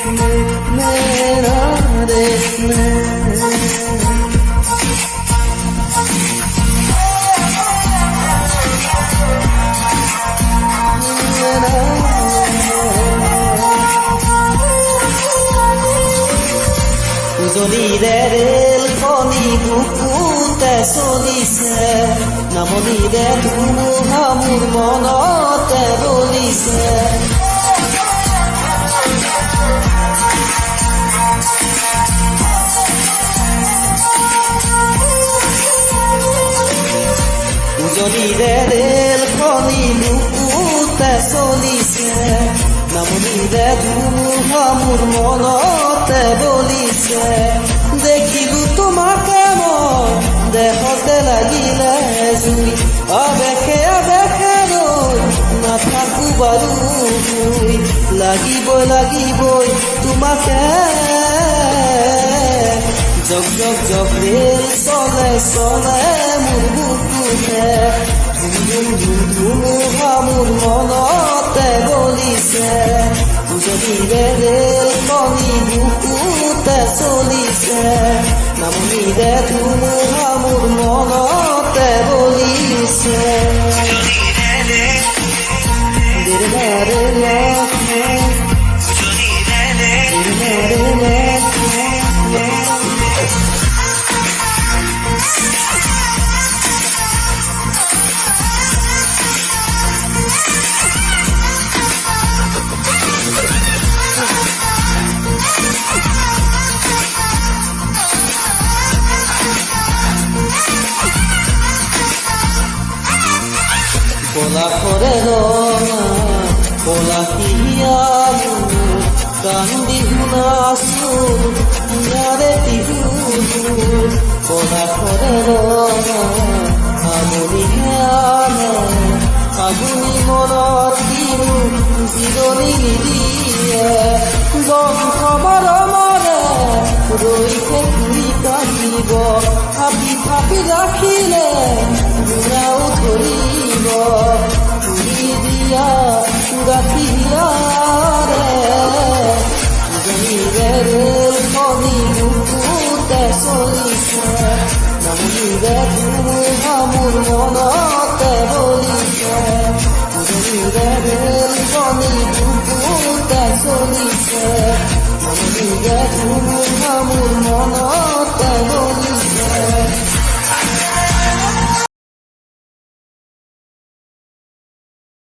উজনিৰে ৰেলখনি বুকুতে চলিছে, নামনিৰে ধুমুহা মোৰ মনতে বলিছে। উজনিৰে ৰেলখনি বুকুতে চলিছে, নামনিৰে ধুমুহা মোৰ মনতে বলিছে। দেখিলো তোমাকে মই দেহতে লাগিলে জুই, আবেশে আবেশে ৰৈ নাথাকো বাৰু শুই। লাগিবই লাগিবই তোমাকে, জগ জগ জগ ৰেল চলে চলে মোৰ বুকুতে। ধুম ধুম ধুম ধুমুহা মোৰ মনতে বলিছে। উজনিৰে ৰেলখনি বুকুতে চলিছে, নামনিৰে ধুমুহা মোৰ মনতে বলিছে। পলাশৰে ৰঙা পলাশিয়ালো কান্দি শুনাচোন ইয়াৰে বিহুবোৰ। পলাশৰে ৰঙা আমনিয়ানে আগুনি মনত দিও জিৰণি নিদিয়ে। বংশ মৰমৰে ৰৈছে ঘূৰি কান্দিব, থাপি থাপি ৰাখিলে বুঢ়াও ধৰিব। ঘূৰি দিয়া গাঠিয়াৰে উজনিৰে ৰেলখনি বুকুতে চলিছে, নামনিৰে ধুমুহা মোৰ মনতে বলিছে। উজনিৰে ৰেলখনি বুকুতে চলিছে, নামনিৰে ধুমুহা মোৰ মনত